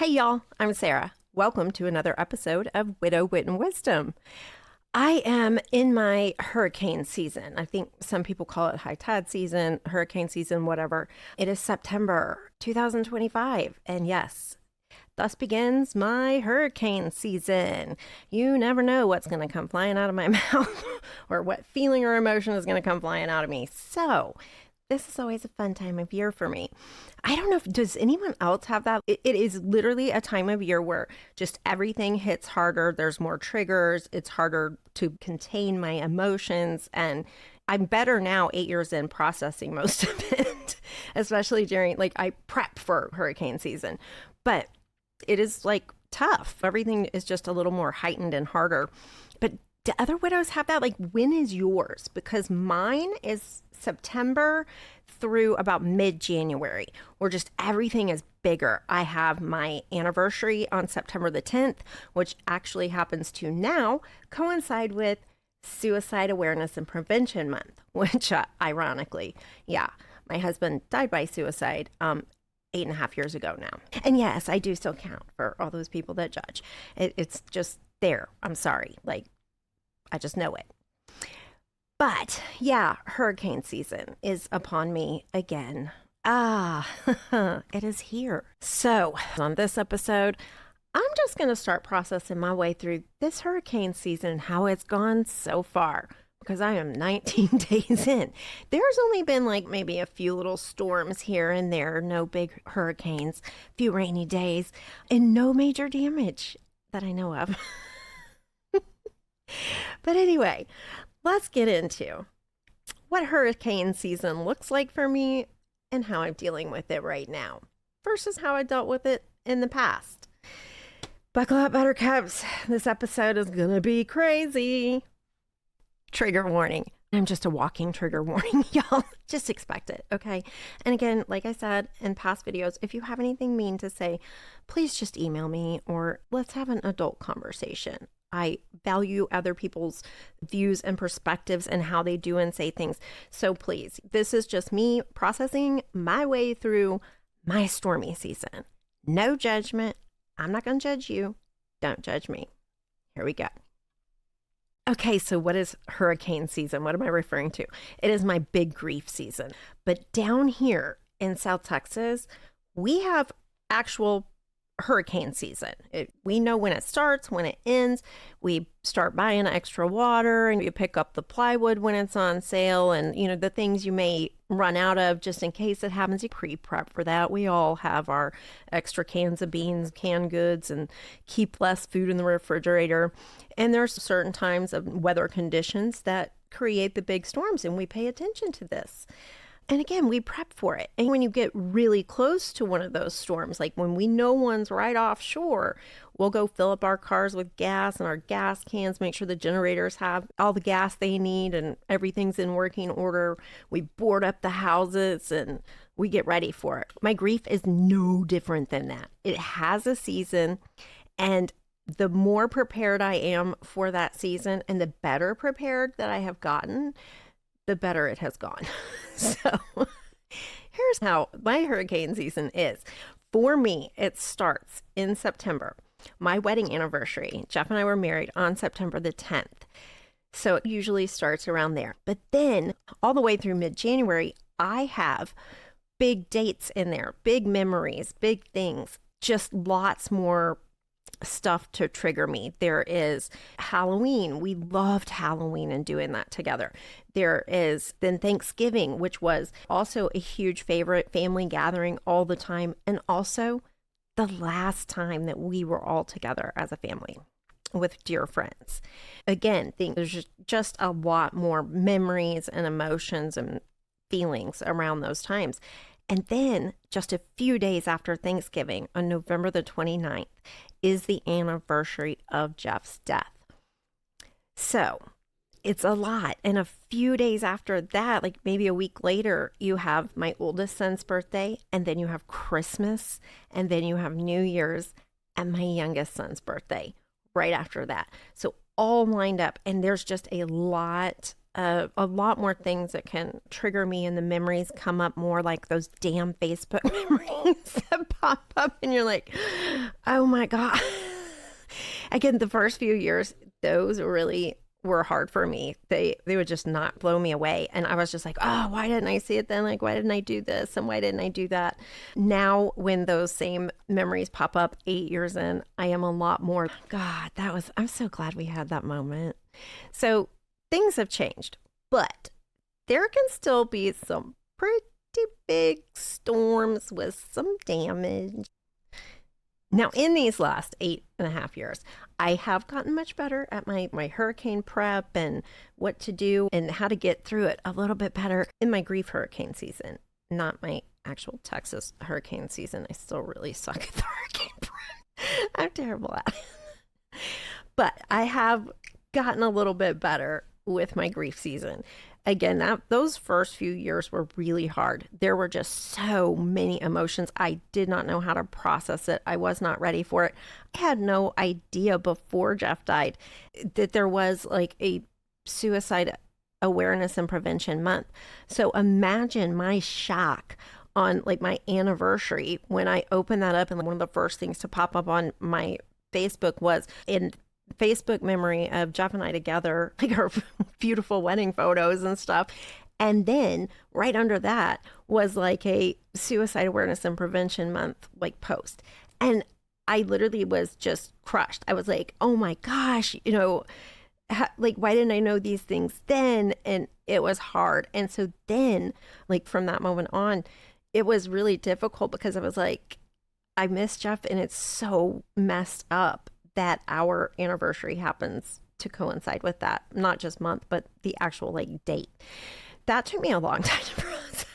Hey y'all, I'm Sarah. Welcome to another episode of Widow Wit and Wisdom. I am in my hurricane season. I think some people call it high tide season, hurricane season, whatever. It is September 2025. And yes, thus begins my hurricane season. You never know what's going to come flying out of my mouth or what feeling or emotion is going to come flying out of me. So, this is always a fun time of year for me. I don't know if, does anyone else have that? It is literally a time of year where just everything hits harder. There's more triggers. It's harder to contain my emotions. And I'm better now, 8 years in, processing most of it, especially during, I prep for hurricane season. But it is tough. Everything is just a little more heightened and harder. But do other widows have that? When is yours? Because mine is September through about mid-January, where just everything is bigger. I have my anniversary on September the 10th, which actually happens to now coincide with Suicide Awareness and Prevention Month, which ironically, yeah, my husband died by suicide 8.5 years ago now. And yes, I do still count for all those people that judge. It's just there. I'm sorry. I just know it. But yeah, hurricane season is upon me again. It is here. So on this episode, I'm just going to start processing my way through this hurricane season, how it's gone so far, because I am 19 days in. There's only been maybe a few little storms here and there, no big hurricanes, few rainy days, and no major damage that I know of. But anyway, let's get into what hurricane season looks like for me and how I'm dealing with it right now versus how I dealt with it in the past. Buckle up, buttercups. This episode is going to be crazy. Trigger warning. I'm just a walking trigger warning, y'all. Just expect it, okay? And again, like I said in past videos, if you have anything mean to say, please just email me or let's have an adult conversation. I value other people's views and perspectives and how they do and say things. So please, this is just me processing my way through my stormy season. No judgment. I'm not going to judge you. Don't judge me. Here we go. Okay, so what is hurricane season? What am I referring to? It is my big grief season. But down here in South Texas, we have actual hurricane season. We know when it starts, when it ends. We start buying extra water and you pick up the plywood when it's on sale and, the things you may run out of just in case it happens. You pre-prep for that. We all have our extra cans of beans, canned goods, and keep less food in the refrigerator. And there's certain times of weather conditions that create the big storms, and we pay attention to this. And again, we prep for it. And when you get really close to one of those storms, like when we know one's right offshore, we'll go fill up our cars with gas and our gas cans, make sure the generators have all the gas they need and everything's in working order. We board up the houses and we get ready for it. My grief is no different than that. It has a season, and the more prepared I am for that season and the better prepared that I have gotten, the better it has gone. So here's how my hurricane season is. For me, it starts in September. My wedding anniversary, Jeff and I were married on September the 10th. So it usually starts around there. But then all the way through mid-January, I have big dates in there, big memories, big things, just lots more stuff to trigger me. There is Halloween. We loved Halloween and doing that together. There is then Thanksgiving, which was also a huge favorite family gathering all the time. And also the last time that we were all together as a family with dear friends. Again, there's just a lot more memories and emotions and feelings around those times. And then just a few days after Thanksgiving, on November the 29th, is the anniversary of Jeff's death. So it's a lot. And a few days after that, maybe a week later, you have my oldest son's birthday, and then you have Christmas, and then you have New Year's, and my youngest son's birthday right after that. So all lined up, and there's just a lot a lot more things that can trigger me, and the memories come up more, like those damn Facebook memories that pop up, and you're like, oh my God. Again, the first few years, those really were hard for me. They would just not blow me away. And I was just like, oh, why didn't I see it then? Like, why didn't I do this? And why didn't I do that? Now, when those same memories pop up 8 years in, I am a lot more, God, I'm so glad we had that moment. So things have changed, but there can still be some pretty big storms with some damage. Now, in these last 8.5 years, I have gotten much better at my hurricane prep and what to do and how to get through it a little bit better in my grief hurricane season, not my actual Texas hurricane season. I still really suck at the hurricane prep. I'm terrible at it. But I have gotten a little bit better with my grief season. Again, those first few years were really hard. There were just so many emotions. I did not know how to process it. I was not ready for it. I had no idea before Jeff died that there was like a suicide awareness and prevention month. So imagine my shock on like my anniversary when I opened that up, and one of the first things to pop up on my Facebook was in Facebook memory of Jeff and I together, like our beautiful wedding photos and stuff. And then right under that was like a suicide awareness and prevention month like post. And I literally was just crushed. I was like, oh my gosh, like, why didn't I know these things then? And it was hard. And so then, like, from that moment on, it was really difficult because I was like, I miss Jeff, and it's so messed up that our anniversary happens to coincide with that, not just month, but the actual like date. That took me a long time to process.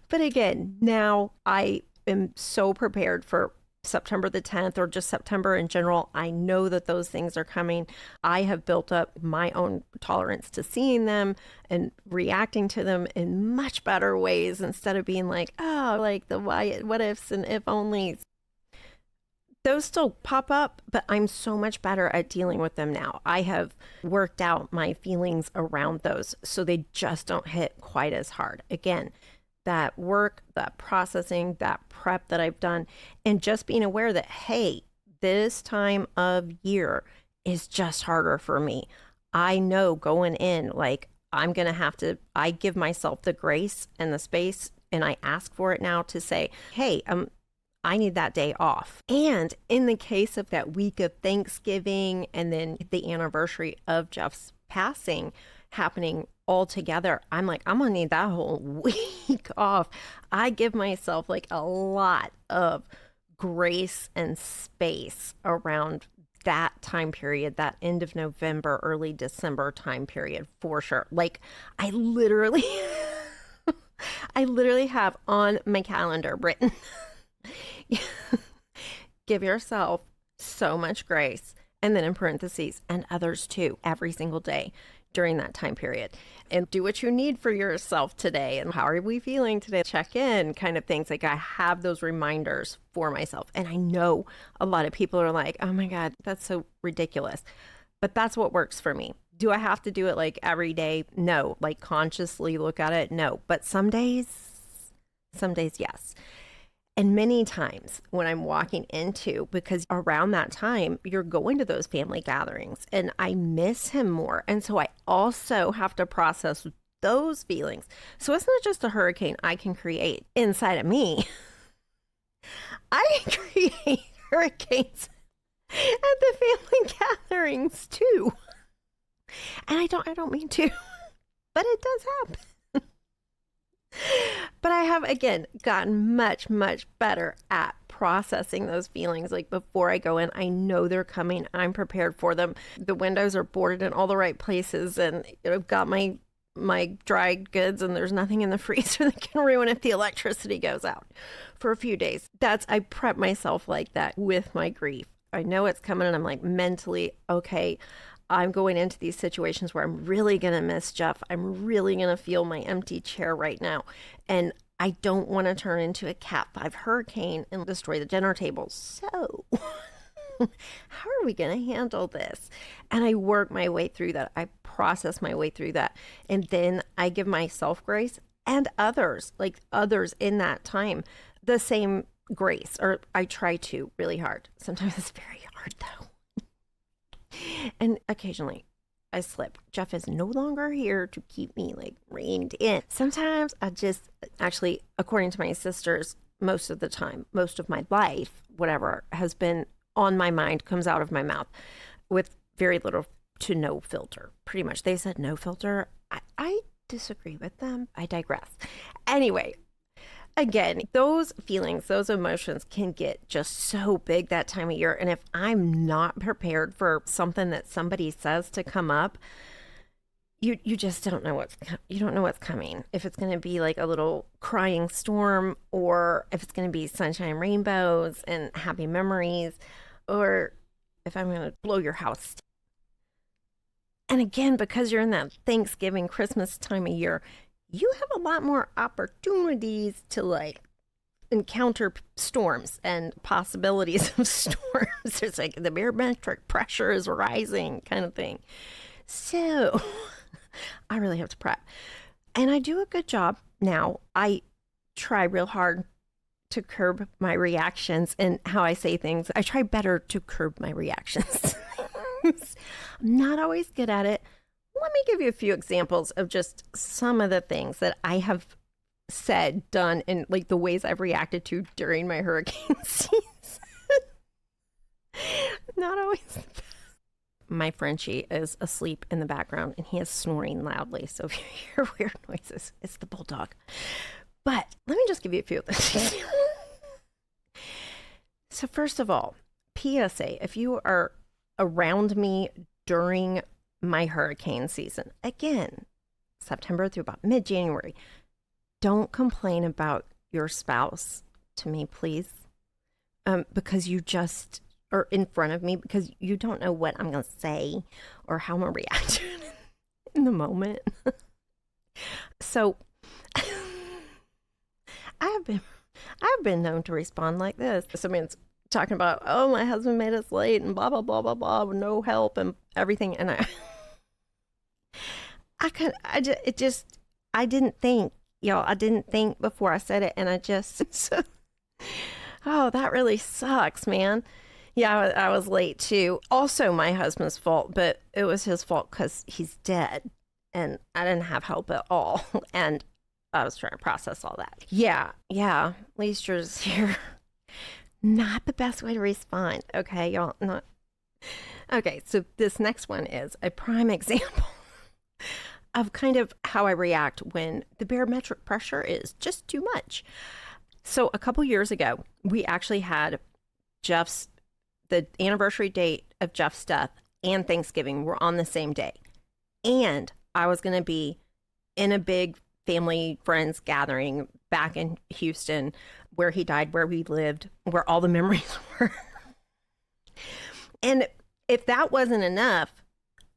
But again, now I am so prepared for September the 10th, or just September in general. I know that those things are coming. I have built up my own tolerance to seeing them and reacting to them in much better ways, instead of being like, oh, like the why, what ifs and if onlys. Those still pop up, but I'm so much better at dealing with them now. I have worked out my feelings around those so they just don't hit quite as hard. Again, that work, that processing, that prep that I've done, and just being aware that, hey, this time of year is just harder for me. I know going in, like, I give myself the grace and the space, and I ask for it now to say, hey, I need that day off. And in the case of that week of Thanksgiving and then the anniversary of Jeff's passing happening all together, I'm like, I'm gonna need that whole week off. I give myself like a lot of grace and space around that time period, that end of November, early December time period, for sure. Like, I literally have on my calendar written, give yourself so much grace, and then in parentheses, and others too, every single day during that time period. And do what you need for yourself today. And how are we feeling today? Check in, kind of things. Like, I have those reminders for myself. And I know a lot of people are like, oh my God, that's so ridiculous. But that's what works for me. Do I have to do it like every day? No. Like, consciously look at it? No. But some days, yes. And many times when I'm walking into, because around that time, you're going to those family gatherings, and I miss him more. And so I also have to process those feelings. So it's not just a hurricane I can create inside of me. I can create hurricanes at the family gatherings too. And I don't mean to, but it does happen. But I have, again, gotten much, much better at processing those feelings. Like, before I go in, I know they're coming. I'm prepared for them. The windows are boarded in all the right places, and I've got my dried goods, and there's nothing in the freezer that can ruin if the electricity goes out for a few days. I prep myself like that with my grief. I know it's coming, and I'm like mentally, okay, I'm going into these situations where I'm really going to miss Jeff. I'm really going to feel my empty chair right now. And I don't want to turn into a Cat 5 hurricane and destroy the dinner table. So How are we going to handle this? And I work my way through that. I process my way through that. And then I give myself grace and others, like others in that time, the same grace, or I try to really hard. Sometimes it's very hard though. And occasionally I slip. Jeff is no longer here to keep me like reined in. Sometimes I just, actually, according to my sisters, most of the time, most of my life, whatever has been on my mind comes out of my mouth with very little to no filter. Pretty much. They said no filter. I disagree with them. I digress. Anyway, again, those feelings, those emotions can get just so big that time of year. And if I'm not prepared for something that somebody says to come up, you just don't know you don't know what's coming. If it's going to be like a little crying storm, or if it's going to be sunshine, rainbows, and happy memories, or if I'm going to blow your house. And again, because you're in that Thanksgiving, Christmas time of year, you have a lot more opportunities to like encounter storms and possibilities of storms. It's like the barometric pressure is rising kind of thing. So I really have to prep. And I do a good job now. I try real hard to curb my reactions and how I say things. I try better to curb my reactions. I'm not always good at it. Let me give you a few examples of just some of the things that I have said, done, and like the ways I've reacted to during my hurricane season. Not always the best. My Frenchie is asleep in the background and he is snoring loudly. So if you hear weird noises, it's the bulldog. But let me just give you a few of those. So first of all, PSA, if you are around me during my hurricane season, again, September through about mid-January, don't complain about your spouse to me, please, because you just are in front of me, because you don't know what I'm going to say or how I'm going to react in the moment. So I've been known to respond like this. Somebody's talking about, oh, my husband made us late and blah, blah, blah, blah, blah, with no help and everything. And I didn't think, I didn't think before I said it. And I just, oh, that really sucks, man. Yeah, I was late too. Also my husband's fault, but it was his fault because he's dead and I didn't have help at all. And I was trying to process all that. Yeah. Leicester's here. Not the best way to respond. Okay, y'all. Not. Okay, so this next one is a prime example of kind of how I react when the barometric pressure is just too much. So a couple years ago, we actually had the anniversary date of Jeff's death and Thanksgiving were on the same day. And I was going to be in a big family friends gathering back in Houston where he died, where we lived, where all the memories were. And if that wasn't enough,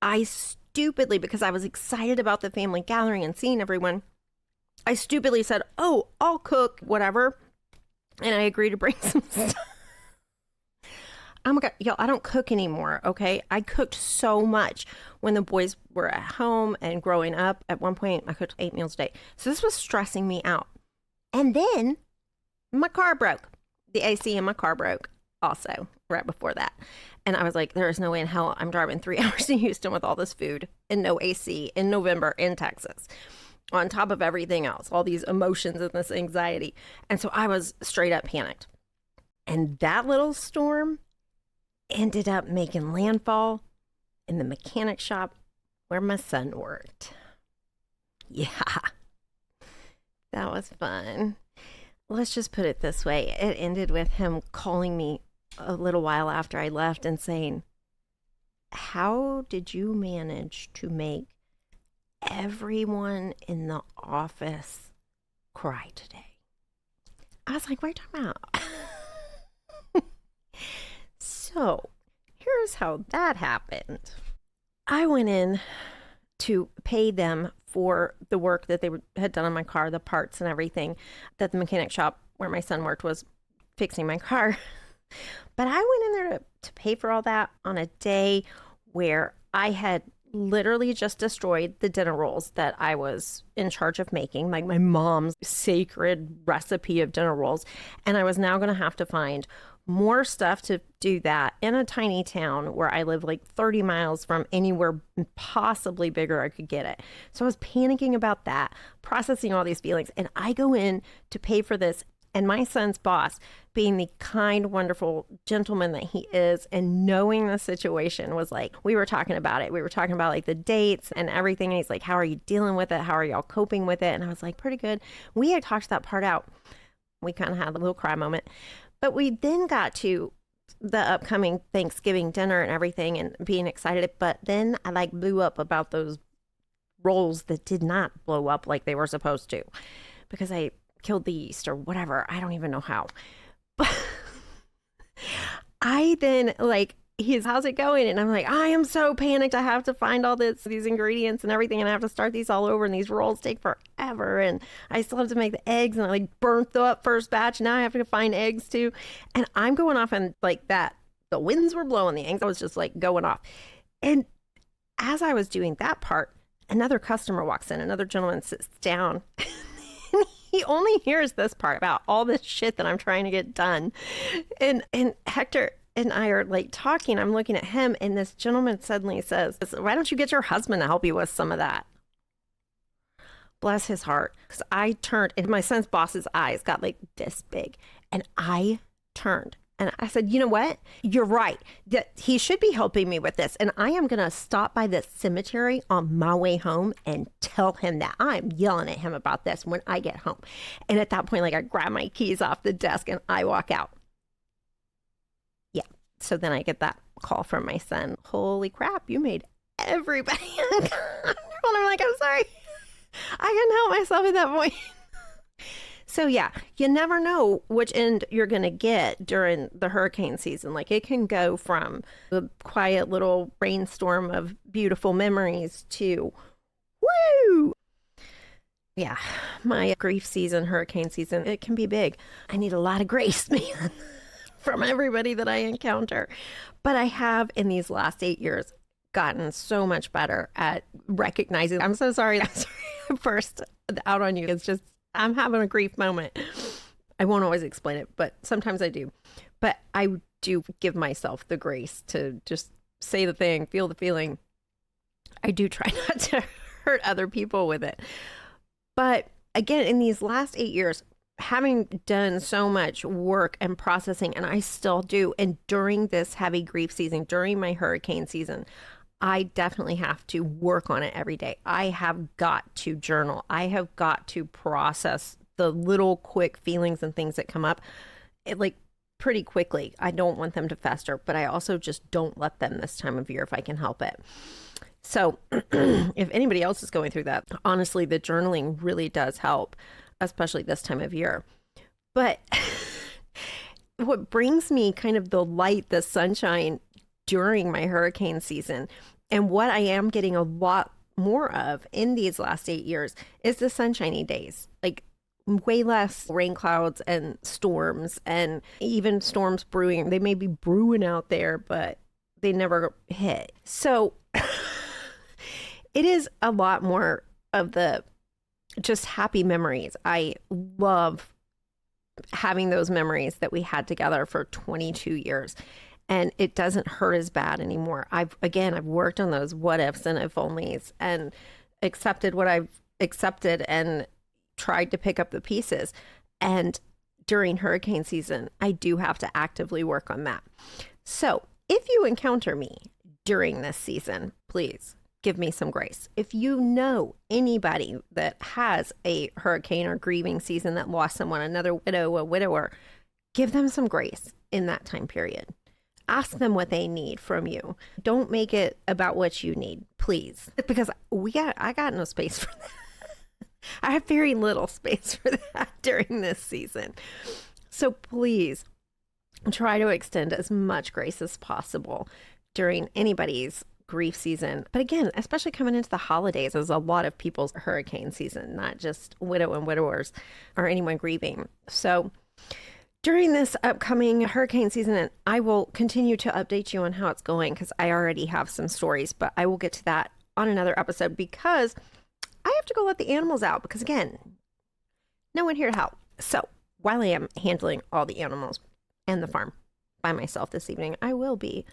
I stupidly, because I was excited about the family gathering and seeing everyone, I stupidly said, oh, I'll cook whatever. And I agreed to bring some stuff. Oh my God, y'all, I don't cook anymore, okay? I cooked so much when the boys were at home and growing up. At one point, I cooked 8 meals a day. So this was stressing me out. And then my car broke. The AC in my car broke also right before that. And I was like, there is no way in hell I'm driving 3 hours to Houston with all this food and no AC in November in Texas, on top of everything else, all these emotions and this anxiety. And so I was straight up panicked. And that little storm ended up making landfall in the mechanic shop where my son worked. Yeah, that was fun. Let's just put it this way. It ended with him calling me a little while after I left and saying, how did you manage to make everyone in the office cry today? I was like, what are you talking about? So here's how that happened. I went in to pay them for the work that they had done on my car, the parts and everything that the mechanic shop where my son worked was fixing my car. But I went in there to pay for all that on a day where I had literally just destroyed the dinner rolls that I was in charge of making, like my mom's sacred recipe of dinner rolls. And I was now going to have to find more stuff to do that in a tiny town where I live, like 30 miles from anywhere possibly bigger I could get it. So I was panicking about that, processing all these feelings. And I go in to pay for this. And my son's boss, being the kind, wonderful gentleman that he is, and knowing the situation, was like, we were talking about it. We were talking about like the dates and everything. And he's like, how are you dealing with it? How are y'all coping with it? And I was like, pretty good. We had talked that part out. We kind of had a little cry moment. But we then got to the upcoming Thanksgiving dinner and everything and being excited. But then I like blew up about those rolls that did not blow up like they were supposed to, because I killed the yeast or whatever. I don't even know how. But I then like, he's, how's it going? And I'm like, I am so panicked. I have to find all these ingredients and everything, and I have to start these all over, and these rolls take forever, and I still have to make the eggs, and I like burnt the first batch. Now I have to find eggs too. And I'm going off, and like that, the winds were blowing, the eggs, I was just like going off. And as I was doing that part, another customer walks in, another gentleman sits down. He only hears this part about all this shit that I'm trying to get done. And Hector and I are like talking. I'm looking at him, and this gentleman suddenly says, why don't you get your husband to help you with some of that? Bless his heart. Because I turned, and my son's boss's eyes got like this big. And I turned. And I said, you know what? You're right. That he should be helping me with this. And I am going to stop by this cemetery on my way home and tell him that. I'm yelling at him about this when I get home. And at that point, like, I grab my keys off the desk and I walk out. Yeah. So then I get that call from my son. Holy crap, you made everybody uncomfortable. I'm like, I'm sorry. I couldn't help myself at that point. So yeah, you never know which end you're going to get during the hurricane season. Like, it can go from the quiet little rainstorm of beautiful memories to, woo! Yeah, my grief season, hurricane season, it can be big. I need a lot of grace, man, from everybody that I encounter. But I have, in these last 8 years, gotten so much better at recognizing. I'm so sorry. I'm sorry I burst out on you. It's just, I'm having a grief moment. I won't always explain it, but sometimes I do. But I do give myself the grace to just say the thing, feel the feeling. I do try not to hurt other people with it. But again, in these last 8 years, having done so much work and processing, and I still do, and during this heavy grief season, during my hurricane season, I definitely have to work on it every day. I have got to journal. I have got to process the little quick feelings and things that come up, like pretty quickly. I don't want them to fester, but I also just don't let them this time of year if I can help it. So if anybody else is going through that, honestly, the journaling really does help, especially this time of year. But what brings me kind of the light, the sunshine during my hurricane season, and what I am getting a lot more of in these last 8 years, is the sunshiny days. Like, way less rain clouds and storms, and even storms brewing. They may be brewing out there, but they never hit. So it is a lot more of the just happy memories. I love having those memories that we had together for 22 years. And it doesn't hurt as bad anymore. I've worked on those what ifs and if onlys, and accepted what I've accepted and tried to pick up the pieces. And during hurricane season, I do have to actively work on that. So if you encounter me during this season, please give me some grace. If you know anybody that has a hurricane or grieving season that lost someone, another widow, a widower, give them some grace in that time period. Ask them what they need from you. Don't make it about what you need, please. Because I got no space for that. I have very little space for that during this season. So please try to extend as much grace as possible during anybody's grief season. But again, especially coming into the holidays, is a lot of people's hurricane season, not just widow and widowers or anyone grieving. So during this upcoming hurricane season, and I will continue to update you on how it's going because I already have some stories, but I will get to that on another episode because I have to go let the animals out because, again, no one here to help. So while I am handling all the animals and the farm by myself this evening, I will be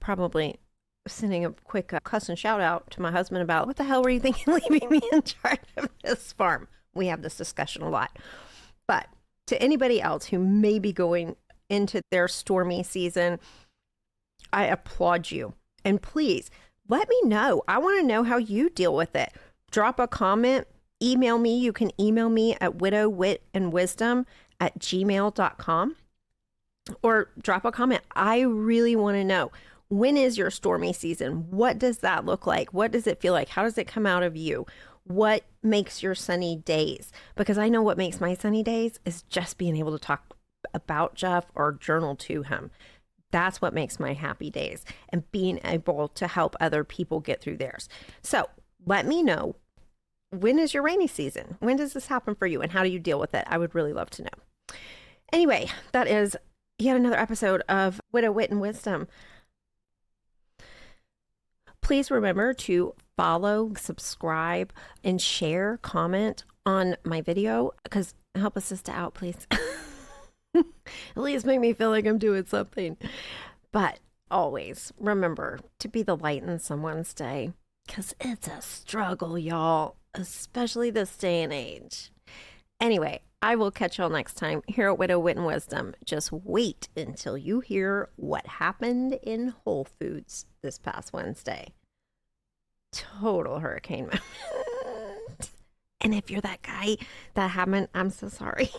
probably sending a quick cuss and shout out to my husband about what the hell were you thinking leaving me in charge of this farm? We have this discussion a lot. But to anybody else who may be going into their stormy season, I applaud you. And please let me know. I want to know how you deal with it. Drop a comment, email me. You can email me at widowwitandwisdom@gmail.com or drop a comment. I really want to know, when is your stormy season? What does that look like? What does it feel like? How does it come out of you? What makes your sunny days? Because I know what makes my sunny days is just being able to talk about Jeff or journal to him. That's what makes my happy days, and being able to help other people get through theirs. So let me know, when is your rainy season? When does this happen for you, and how do you deal with it? I would really love to know. Anyway, that is yet another episode of Widow Wit and Wisdom. Please remember to follow, subscribe, and share, comment on my video because help a sister out, please. At least make me feel like I'm doing something. But always remember to be the light in someone's day because it's a struggle, y'all, especially this day and age. Anyway, I will catch y'all next time here at Widow Wit and Wisdom. Just wait until you hear what happened in Whole Foods this past Wednesday. Total hurricane moment. And if you're that guy that happened, I'm so sorry.